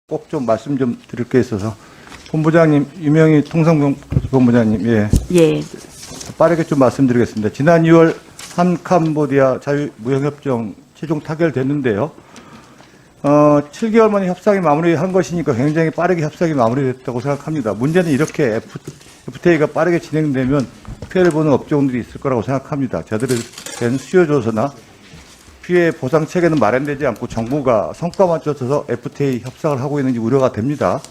꼭 좀 말씀 좀 드릴 게 있어서 본부장님, 유명희 통상본부장님, 예. 빠르게 좀 말씀드리겠습니다. 지난 2월 한 캄보디아 자유무역협정 최종 타결됐는데요. 7개월 만에 협상이 마무리한 것이니까 굉장히 빠르게 협상이 마무리됐다고 생각합니다. 문제는 이렇게 FTA가 빠르게 진행되면 피해를 보는 업종들이 있을 거라고 생각합니다. 제대로 된 수요조서나 피해 보상 체계는 마련되지 않고 정부가 성과만 쫓아서 FTA 협상을 하고 있는지 우려가 됩니다.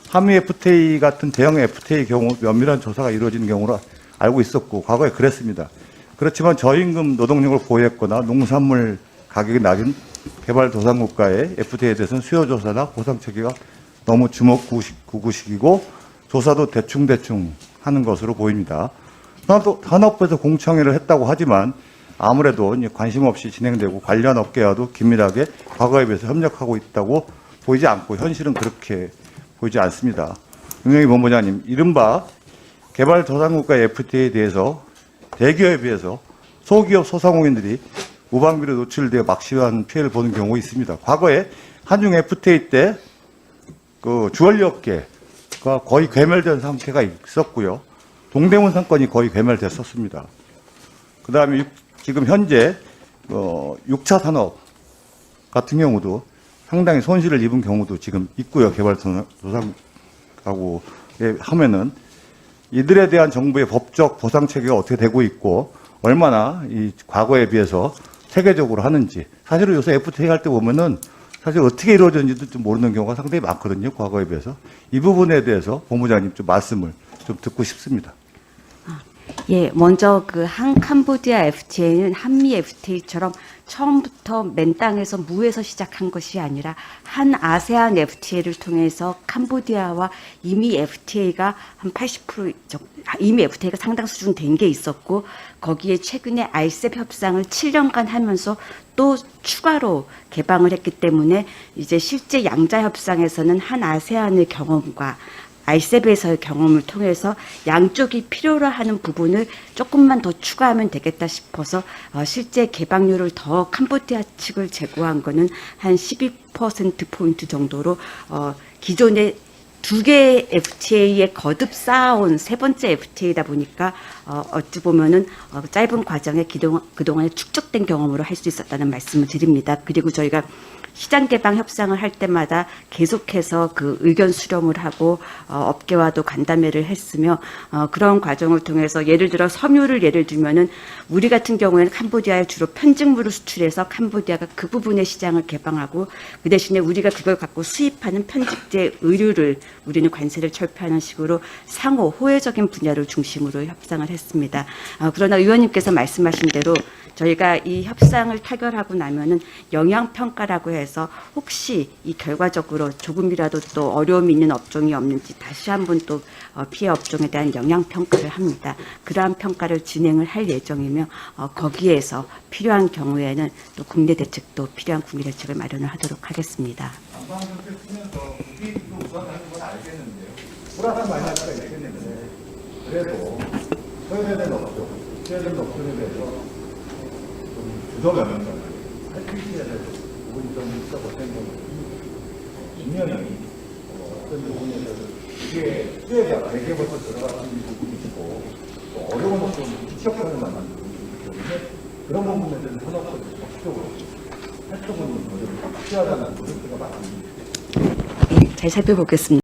한미 FTA 같은 대형 FTA 경우 면밀한 조사가 이루어지는 경우라 알고 있었고 과거에 그랬습니다. 그렇지만 저임금 노동력을 보유했거나 농산물 가격이 낮은 개발도상국가의 FTA에 대해서는 수요조사나 보상 체계가 너무 주먹구구식이고 조사도 대충대충 하는 것으로 보입니다. 산업부에서 공청회를 했다고 하지만 아무래도 관심 없이 진행되고 관련 업계와도 긴밀하게 과거에 비해서 협력하고 있다고 보이지 않고 현실은 그렇게 보이지 않습니다. 유명희 본부장님, 이른바 개발도상국가의 FTA에 대해서 대기업에 비해서 소기업 소상공인들이 무방비로 노출되어 막심한 피해를 보는 경우가 있습니다. 과거에 한중 FTA 때 그 주얼리 업계가 거의 괴멸된 상태가 있었고요. 동대문 상권이 거의 괴멸됐었습니다. 그 다음에 지금 현재 6차 산업 같은 경우도 상당히 손실을 입은 경우도 지금 있고요. 개발도상국하고 하면은 이들에 대한 정부의 법적 보상 체계가 어떻게 되고 있고 얼마나 이 과거에 비해서 세계적으로 하는지, 사실은 요새 FTA 할 때 보면은 사실 어떻게 이루어졌는지도 좀 모르는 경우가 상당히 많거든요. 과거에 비해서. 이 부분에 대해서 본부장님 좀 말씀을 좀 듣고 싶습니다. 예, 먼저 그 한 캄보디아 FTA는 한미 FTA처럼 처음부터 맨 땅에서 무에서 시작한 것이 아니라 한 아세안 FTA를 통해서 캄보디아와 이미 FTA가 한 80% 이미 FTA가 상당 수준 된 게 있었고 거기에 최근에 RCEP 협상을 7년간 하면서 또 추가로 개방을 했기 때문에 이제 실제 양자 협상에서는 한 아세안의 경험과 RCEP에서의 경험을 통해서 양쪽이 필요로 하는 부분을 조금만 더 추가하면 되겠다 싶어서 실제 개방률을 더 캄보디아 측을 제고한 거는 한 12%포인트 정도로 기존의 두 개의 FTA에 거듭 쌓아온 세 번째 FTA다 보니까 어찌 보면은 짧은 과정에 그동안에 축적된 경험으로 할 수 있었다는 말씀을 드립니다. 그리고 저희가 시장 개방 협상을 할 때마다 계속해서 그 의견 수렴을 하고 업계와도 간담회를 했으며 그런 과정을 통해서 예를 들어 섬유를 예를 들면은 우리 같은 경우에는 캄보디아에 주로 편직물을 수출해서 캄보디아가 그 부분의 시장을 개방하고 그 대신에 우리가 그걸 갖고 수입하는 편직제 의류를 우리는 관세를 철폐하는 식으로 상호 호혜적인 분야를 중심으로 협상을 했습니다. 그러나 의원님께서 말씀하신 대로 저희가 이 협상을 타결하고 나면은 영향평가라고 해서 혹시 이 결과적으로 조금이라도 또 어려움이 있는 업종이 없는지 다시 한번 또 피해 업종에 대한 영향평가를 합니다. 그러한 평가를 진행을 할 예정이며 거기에서 필요한 경우에는 또 국내 대책도 필요한 국내 대책을 마련을 하도록 하겠습니다. 안방정책 쓰면서 국익도 우선하는 건 알겠는데요. 플러스 마이너스가 있겠는데 그래도 소외된 업종, 피해된 업종에 대해서 주도면은 할필지에 대해서 부분이 좀 있어 보된 경우 분명히 어떤 부분에 대해서 이게 피해가 대개부터 들어가는 부분이 있고 또 어려운 업종 지적하는 만한 부분이 있기 때문에 그런 부분에 대해서 산업부에서 적극적으로 활동을 필요하다는 노력가 많습니다. 잘 살펴보겠습니다.